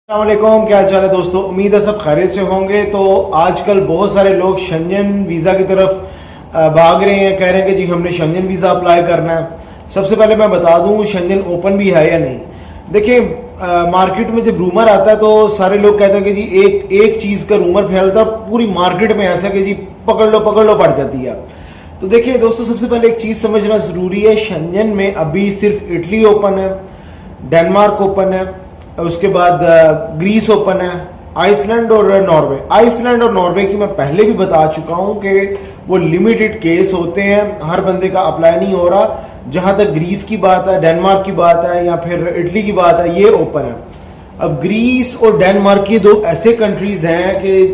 अस्सलामुअलैकुम, क्या हाल चाल है दोस्तों। उम्मीद है सब खैरियत से होंगे। तो आजकल बहुत सारे लोग शेंजन वीज़ा की तरफ भाग रहे हैं, कह रहे हैं कि जी हमने शेंजन वीज़ा अप्लाई करना है। सबसे पहले मैं बता दूं शेंजन ओपन भी है या नहीं। देखिए मार्केट में जब रूमर आता है तो सारे लोग कहते हैं कि जी एक चीज़ का रूमर फैलता पूरी मार्केट में, ऐसा कि जी पकड़ लो पड़ जाती है। तो देखिए दोस्तों, सबसे पहले एक चीज़ समझना ज़रूरी है। शेंजन में अभी सिर्फ इटली ओपन है, डेनमार्क ओपन है, उसके बाद ग्रीस ओपन है, आइसलैंड और नॉर्वे। आइसलैंड और नॉर्वे की मैं पहले भी बता चुका हूं कि वो लिमिटेड केस होते हैं, हर बंदे का अप्लाई नहीं हो रहा। जहां तक ग्रीस की बात है, डेनमार्क की बात है या फिर इटली की बात है, ये ओपन है। अब ग्रीस और डेनमार्क की दो ऐसे कंट्रीज हैं कि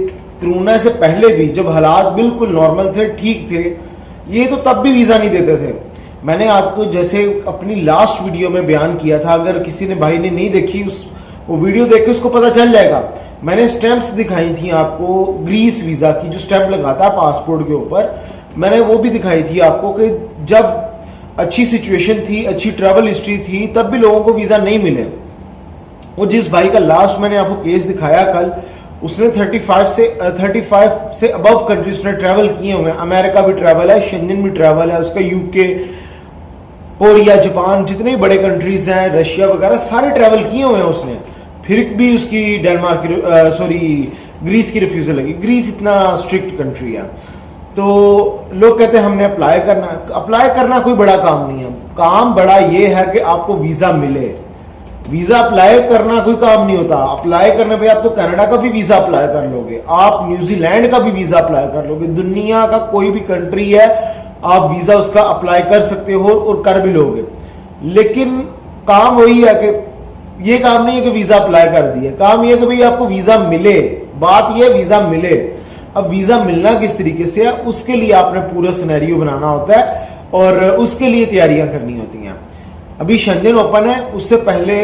कोरोना से पहले भी जब हालात बिल्कुल नॉर्मल थे, ठीक थे, ये तो तब भी वीज़ा नहीं देते थे। मैंने आपको जैसे अपनी लास्ट वीडियो में बयान किया था, अगर किसी ने भाई ने नहीं देखी वो वीडियो देख के उसको पता चल जाएगा। मैंने स्टैंप्स दिखाई थी आपको ग्रीस वीज़ा की, जो स्टैंप लगाता है पासपोर्ट के ऊपर, मैंने वो भी दिखाई थी आपको कि जब अच्छी सिचुएशन थी, अच्छी ट्रैवल हिस्ट्री थी, तब भी लोगों को वीज़ा नहीं मिले। वो जिस भाई का लास्ट मैंने आपको केस दिखाया कल, उसने 35 से अबव कंट्रीज उसने ट्रैवल किए हुए हैं। अमेरिका भी ट्रैवल है, शेंजन भी ट्रैवल है, उसका यूके, कोरिया, जापान, जितने बड़े कंट्रीज हैं, रशिया वगैरह, सारे ट्रैवल किए हुए हैं उसने। फिर भी उसकी डेनमार्क की ग्रीस की रिफ्यूजल लगी। ग्रीस इतना स्ट्रिक्ट कंट्री है। तो लोग कहते हैं हमने अप्लाई करना। अप्लाई करना कोई बड़ा काम नहीं है। काम बड़ा ये है कि आपको वीज़ा मिले। वीज़ा अप्लाई करना कोई काम नहीं होता। अप्लाई करने पे आप तो कनाडा का भी वीज़ा अप्लाई कर लोगे, आप न्यूजीलैंड का भी वीज़ा अप्लाई कर लोगे, दुनिया का कोई भी कंट्री है आप वीज़ा उसका अप्लाई कर सकते हो और कर भी लोगे। लेकिन काम वही है कि ये काम नहीं है कि वीज़ा अप्लाई कर दिए, काम ये है कि भाई आपको वीज़ा मिले। बात ये वीज़ा मिले। अब वीज़ा मिलना किस तरीके से है, उसके लिए आपने पूरा सिनेरियो बनाना होता है और उसके लिए तैयारियां करनी होती हैं। अभी शेंजन ओपन है, उससे पहले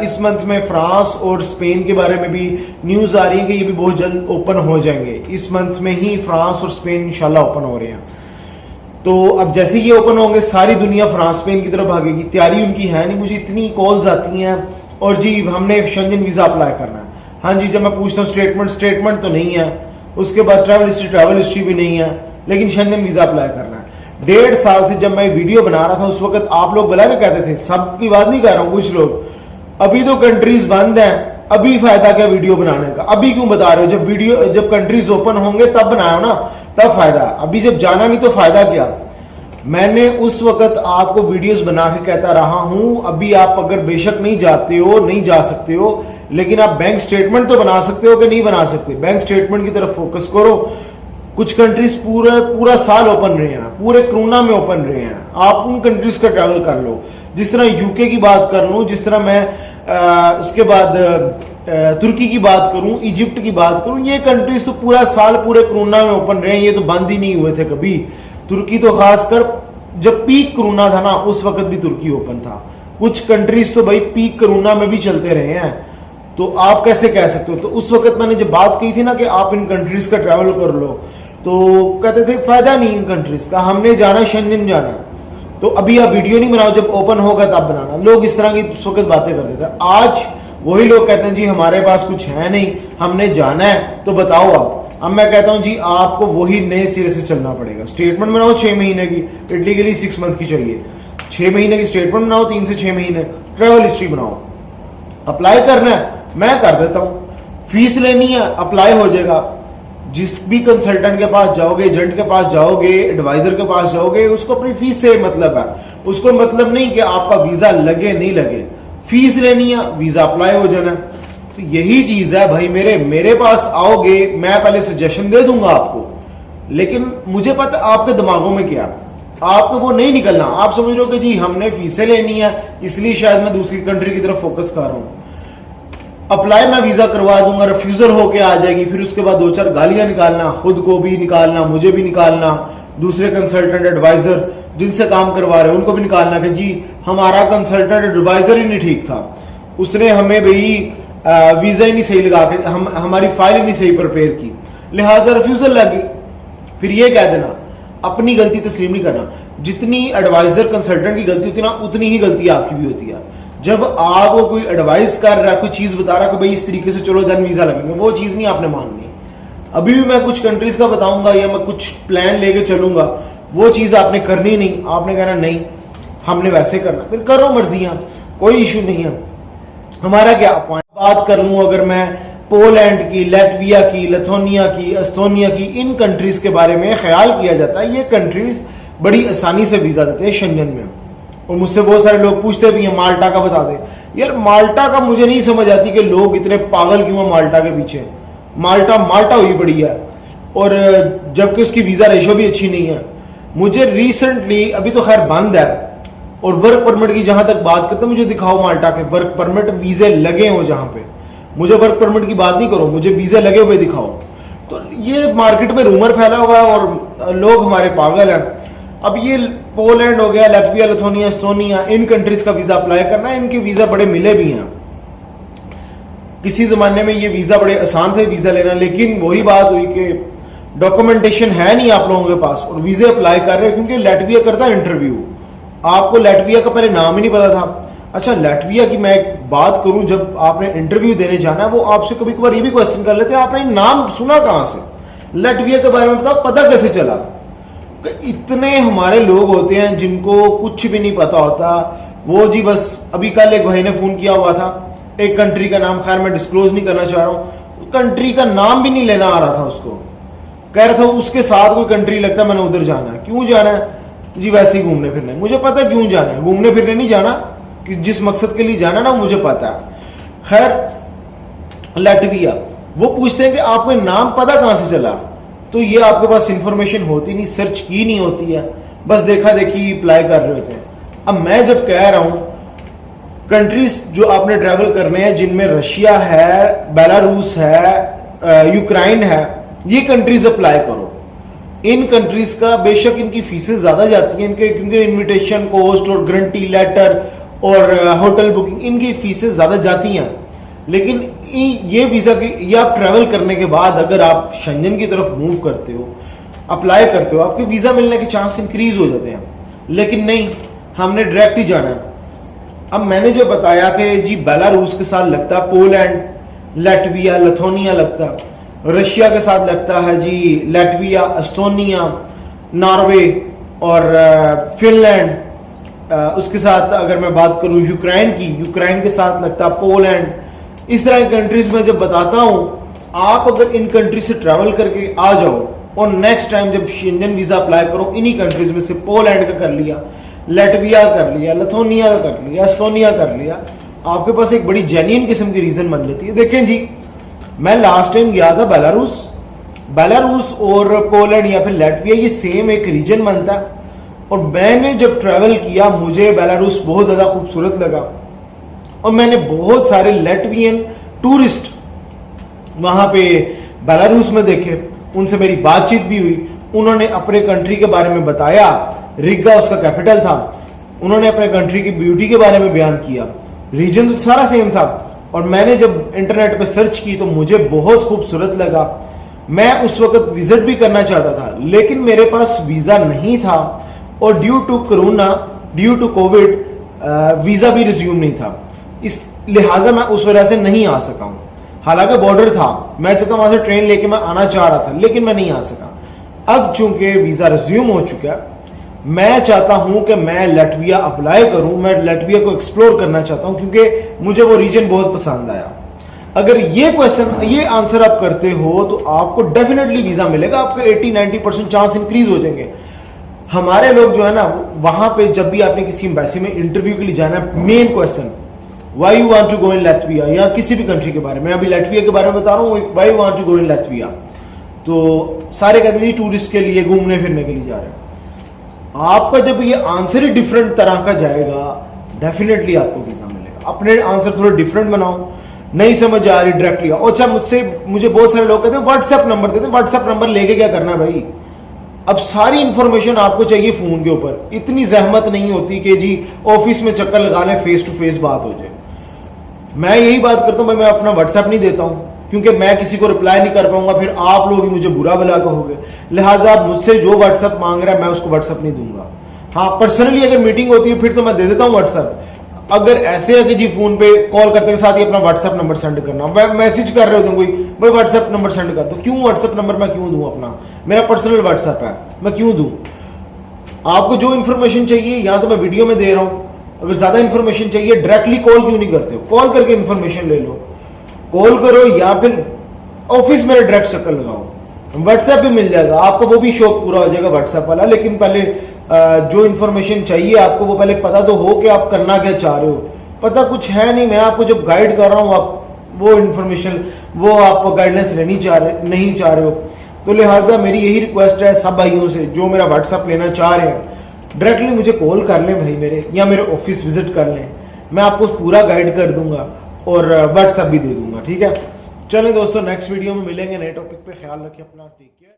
इस मंथ में फ्रांस और स्पेन के बारे में भी न्यूज़ आ रही है कि ये भी बहुत जल्द ओपन हो जाएंगे। इस मंथ में ही फ्रांस और स्पेन इंशाल्लाह ओपन हो रहे हैं। तो अब जैसे ये ओपन होंगे सारी दुनिया फ्रांस स्पेन की तरफ भागेगी। तैयारी उनकी है नहीं। मुझे इतनी कॉल्स आती हैं और जी हमने शेंजन वीज़ा अप्लाई करना है। हाँ जी, जब मैं पूछता हूँ स्टेटमेंट तो नहीं है, उसके बाद ट्रैवल हिस्ट्री भी नहीं है, लेकिन शेंजन वीज़ा अप्लाई करना है। 1.5 साल से जब मैं वीडियो बना रहा था उस वक्त आप लोग बुला के कहते थे, सबकी बात नहीं कर रहा हूँ, कुछ लोग, अभी तो कंट्रीज बंद हैं, अभी फायदा क्या वीडियो बनाने का, अभी क्यों बता रहे हो, जब कंट्रीज ओपन होंगे तब बनाओ ना, तब फायदा। अभी जब जाना नहीं तो फायदा क्या। मैंने उस वक्त आपको वीडियोस बना के कहता रहा हूं, अभी आप अगर बेशक नहीं जाते हो, नहीं जा सकते हो, लेकिन आप बैंक स्टेटमेंट तो बना सकते हो कि नहीं बना सकते। बैंक स्टेटमेंट की तरफ फोकस करो। कुछ कंट्रीज पूरा साल ओपन रहे हैं, पूरे कोरोना में ओपन रहे हैं, आप उन कंट्रीज का ट्रैवल कर लो। जिस तरह यूके की बात कर लूँ, जिस तरह मैं उसके बाद तुर्की की बात करूं, इजिप्ट की बात करूं, ये कंट्रीज तो पूरा साल पूरे कोरोना में ओपन रहे हैं, ये तो बंद ही नहीं हुए थे कभी। तुर्की तो खासकर जब पीक कोरोना था ना, उस वक्त भी तुर्की ओपन था। कुछ कंट्रीज तो भाई पीक कोरोना में भी चलते रहे हैं, तो आप कैसे कह सकते हो। तो उस वक्त मैंने जब बात की थी ना कि आप इन कंट्रीज का ट्रैवल कर लो, तो कहते थे फायदा नहीं इन कंट्रीज का, हमने जाना शेंजन जाना। तो अभी आप वीडियो नहीं बनाओ, जब ओपन होगा तब बनाना। लोग इस तरह की उस वक्त बातें करते थे। आज वही लोग कहते हैं जी हमारे पास कुछ है नहीं, हमने जाना है, तो बताओ अब मैं कहता हूं जी आपको वही नए सिरे से चलना पड़ेगा। स्टेटमेंट बनाओ 6 महीने की, इटली के लिए 6 मंथ की चाहिए, 6 महीने की स्टेटमेंट बनाओ, 3 से 6 महीने ट्रैवल हिस्ट्री बनाओ। अप्लाई करना है, मैं कर देता हूं, फीस लेनी है, अप्लाई हो जाएगा। जिस भी कंसल्टेंट के पास जाओगे, एजेंट के पास जाओगे, एडवाइजर के पास जाओगे, उसको अपनी फीस से मतलब है। उसको मतलब नहीं कि आपका वीजा लगे नहीं लगे, फीस लेनी है, वीजा अप्लाई हो जाना। तो यही चीज है भाई। मेरे पास आओगे, मैं पहले सजेशन दे दूंगा आपको, लेकिन मुझे पता आपके दिमागों में क्या, आपको वो नहीं निकलना। आप समझ रहे हो कि जी हमने फीसें लेनी है, इसलिए शायद मैं दूसरी कंट्री की तरफ फोकस कर रहा हूं। अप्लाई मैं वीजा करवा दूंगा, रिफ्यूजल होके आ जाएगी, फिर उसके बाद 2-4 गालियां निकालना, खुद को भी निकालना, मुझे भी निकालना, दूसरे कंसल्टेंट एडवाइजर जिनसे काम करवा रहे हैं उनको भी निकालना कि जी हमारा कंसल्टेंट एडवाइजर ही नहीं ठीक था, उसने हमें भाई वीजा ही नहीं सही लगा के, हमारी फाइल ही नहीं सही प्रिपेयर की, लिहाजा रिफ्यूजल लगी। फिर ये कह देना, अपनी गलती तस्लीम नहीं करना। जितनी एडवाइजर कंसल्टेंट की गलती होती है ना, उतनी ही गलती आपकी भी होती है। जब आपको कोई एडवाइस कर रहा है, कोई चीज बता रहा है कि भाई इस तरीके से चलो देन वीजा लगेंगे, वो चीज नहीं आपने माननी। अभी भी मैं कुछ कंट्रीज का बताऊंगा या मैं कुछ प्लान लेके चलूंगा, वो चीज आपने करनी नहीं, आपने कहना नहीं हमने वैसे करना, फिर करो मर्जियां, कोई इशू नहीं है। हमारा क्या पॉइंट, बात कर लूं अगर मैं पोलैंड की, लैटविया की, लिथुआनिया की, एस्टोनिया की, इन कंट्रीज के बारे में ख्याल किया जाता है, ये कंट्रीज बड़ी आसानी से वीजा देते हैं शेंजन में। और मुझसे बहुत सारे लोग पूछते भी हैं माल्टा का बता दे। यार माल्टा का मुझे नहीं समझ आती कि लोग इतने पागल क्यों हैं माल्टा के पीछे। माल्टा माल्टा हुई पड़ी है, और जबकि उसकी वीजा रेशो भी अच्छी नहीं है। मुझे रिसेंटली, अभी तो खैर बंद है, और वर्क परमिट की जहां तक बात करते हैं, मुझे दिखाओ माल्टा के वर्क परमिट वीजे लगे हो जहां पे। मुझे वर्क परमिट की बात नहीं करो, मुझे वीजे लगे हुए दिखाओ। तो ये मार्केट में रूमर फैला हुआ है और लोग हमारे पागल हैं। अब ये पोलैंड हो गया, लैटविया, लिथुआनिया, एस्टोनिया, इन कंट्रीज का वीजा अप्लाई करना है। इनके वीजा बड़े मिले भी हैं। किसी जमाने में ये वीजा बड़े आसान थे वीजा लेना, लेकिन वही बात हुई कि डॉक्यूमेंटेशन है नहीं आप लोगों के पास और वीजे अप्लाई कर रहे हैं। क्योंकि लैटविया करता है इंटरव्यू, आपको लैटविया का पहले नाम ही नहीं पता था। अच्छा, लैटविया की मैं एक बात करूं, जब आपने इंटरव्यू देने जाना है, वो आपसे कभी कभार ये भी क्वेश्चन कर लेते हैं आपने नाम सुना कहां से, लैटविया के बारे में बताओ, पता कैसे चला। इतने हमारे लोग होते हैं जिनको कुछ भी नहीं पता होता। वो जी बस, अभी कल एक भाई ने फोन किया हुआ था, एक कंट्री का नाम, खैर मैं डिस्क्लोज नहीं करना चाह रहा हूं, कंट्री का नाम भी नहीं लेना आ रहा था उसको, कह रहा था उसके साथ कोई कंट्री लगता है मैंने उधर जाना है। क्यों जाना है जी? वैसे ही घूमने फिरने। मुझे पता है क्यों जाना है, घूमने फिरने नहीं जाना, कि जिस मकसद के लिए जाना ना मुझे पता है। खैर लैटविया, वो पूछते हैं कि आपको नाम पता कहां से चला। तो ये आपके पास इंफॉर्मेशन होती नहीं, सर्च की नहीं होती है, बस देखा देखी अप्लाई कर रहे होते हैं। अब मैं जब कह रहा हूं कंट्रीज जो आपने ट्रैवल करने हैं, जिनमें रशिया है, बेलारूस है, यूक्रेन है, ये कंट्रीज अप्लाई करो। इन कंट्रीज का बेशक इनकी फीसें ज्यादा जाती हैं, इनके क्योंकि इनविटेशन कॉस्ट और गारंटी लेटर और होटल बुकिंग, इनकी फीसें ज्यादा जाती हैं। लेकिन ये वीजा की, ये आप ट्रैवल करने के बाद अगर आप शेंजन की तरफ मूव करते हो, अप्लाई करते हो, आपके वीजा मिलने के चांस इंक्रीज हो जाते हैं। लेकिन नहीं, हमने डायरेक्ट ही जाना है। अब मैंने जो बताया कि जी बेलारूस के साथ लगता है पोलैंड, लैटविया, लिथुआनिया लगता है, रशिया के साथ लगता है जी लैटविया, एस्टोनिया, नॉर्वे और फिनलैंड। उसके साथ अगर मैं बात करूं यूक्रेन की, यूक्रेन के साथ लगता है पोलैंड। इस तरह की कंट्रीज में जब बताता हूं, आप अगर इन कंट्रीज से ट्रैवल करके आ जाओ और नेक्स्ट टाइम जब शेंजन वीजा अप्लाई करो, इन्हीं कंट्रीज में से पोलैंड का कर लिया, लैटविया कर लिया, लिथुआनिया का कर लिया, एस्टोनिया कर लिया, आपके पास एक बड़ी जेन्युइन किस्म की रीजन बन जाती है। देखें जी, मैं लास्ट टाइम गया था बेलारूस और पोलैंड या फिर लैटविया, ये सेम एक रीजन बनता है। और मैंने जब ट्रैवल किया, मुझे बेलारूस बहुत ज्यादा खूबसूरत लगा और मैंने बहुत सारे लैटवियन टूरिस्ट वहां पे बेलारूस में देखे, उनसे मेरी बातचीत भी हुई। उन्होंने अपने कंट्री के बारे में बताया, रिगा उसका कैपिटल था, उन्होंने अपने कंट्री की ब्यूटी के बारे में बयान किया। रीजन तो सारा सेम था और मैंने जब इंटरनेट पे सर्च की तो मुझे बहुत खूबसूरत लगा। मैं उस वक्त विजिट भी करना चाहता था, लेकिन मेरे पास वीजा नहीं था और due to corona, due to Covid, visa भी रिज्यूम नहीं था। इस लिहाजा मैं उस वजह से नहीं आ सका हूं। हालांकि बॉर्डर था, मैं चाहता वहां से ट्रेन लेके मैं आना चाह रहा था, लेकिन मैं नहीं आ सका। अब चूंकि वीजा रिज्यूम हो चुका है, मैं चाहता हूं कि मैं लैटविया अप्लाई करूं। मैं लैटविया को एक्सप्लोर करना चाहता हूं क्योंकि मुझे वो रीजन बहुत पसंद आया। अगर ये क्वेश्चन, ये आंसर आप करते हो तो आपको डेफिनेटली वीजा मिलेगा, आपके 80-90% चांस इंक्रीज हो जाएंगे। हमारे लोग जो है ना, वहां पे जब भी आपने किसी एम्बेसी में इंटरव्यू के लिए जाना है, main question why you want to go in Latvia, या किसी भी कंट्री के बारे में, अभी लैटविया के बारे में बता रहा हूँ, why you want to go in Latvia, तो सारे कहते हैं टूरिस्ट के लिए, घूमने फिरने के लिए जा रहे हैं। आपका जब ये आंसर ही डिफरेंट तरह का जाएगा, डेफिनेटली आपको वीजा मिलेगा। अपने आंसर थोड़े डिफरेंट बनाओ, नहीं समझ आ रही डायरेक्टली। अच्छा, मुझे बहुत सारे लोग कहते हैं व्हाट्सएप नंबर देते हैं, व्हाट्सएप नंबर लेके क्या करना भाई? अब सारी इंफॉर्मेशन आपको चाहिए फोन के ऊपर, इतनी जहमत नहीं होती कि जी ऑफिस में चक्कर लगा लें, फेस टू फेस बात हो जाए। मैं यही बात करता हूं भाई, मैं अपना व्हाट्सएप नहीं देता हूं क्योंकि मैं किसी को रिप्लाई नहीं कर पाऊंगा, फिर आप लोग ही मुझे बुरा भला कहोगे। लिहाजा आप मुझसे जो व्हाट्सएप मांग रहा है मैं उसको व्हाट्सएप नहीं दूंगा। हाँ, पर्सनली अगर मीटिंग होती है फिर तो मैं दे देता हूं व्हाट्सएप। अगर ऐसे है कि जी फोन पे कॉल करते के साथ ही अपना व्हाट्सएप नंबर सेंड करना, मैसेज कर रहे हो कोई भाई व्हाट्सएप नंबर सेंड कर दो, क्यों व्हाट्सएप नंबर मैं क्यों दूं? अपना मेरा पर्सनल व्हाट्सएप है, मैं क्यों दूं? आपको जो इन्फॉर्मेशन चाहिए या तो मैं वीडियो में दे रहा हूं, अगर ज्यादा इन्फॉर्मेशन चाहिए डायरेक्टली कॉल क्यों नहीं करते हो? कॉल करके इन्फॉर्मेशन ले लो, कॉल करो या फिर ऑफिस में डायरेक्ट चक्कर लगाओ, व्हाट्सएप भी मिल जाएगा आपको, वो भी शौक पूरा हो जाएगा व्हाट्सएप वाला। लेकिन पहले जो इन्फॉर्मेशन चाहिए आपको वो पहले पता तो हो कि आप करना क्या चाह रहे हो। पता कुछ है नहीं, मैं आपको जब गाइड कर रहा हूँ आप वो इन्फॉर्मेशन वो आप गाइडलाइंस नहीं चाह रहे हो। तो लिहाजा मेरी यही रिक्वेस्ट है सब भाइयों से जो मेरा व्हाट्सएप लेना चाह रहे हैं, डायरेक्टली मुझे कॉल कर लें भाई मेरे, या मेरे ऑफिस विजिट कर लें, मैं आपको पूरा गाइड कर दूंगा और व्हाट्सएप भी दे दूंगा। ठीक है, चलें दोस्तों नेक्स्ट वीडियो में मिलेंगे नए टॉपिक पे। ख्याल रखिए अपना, टेक केयर।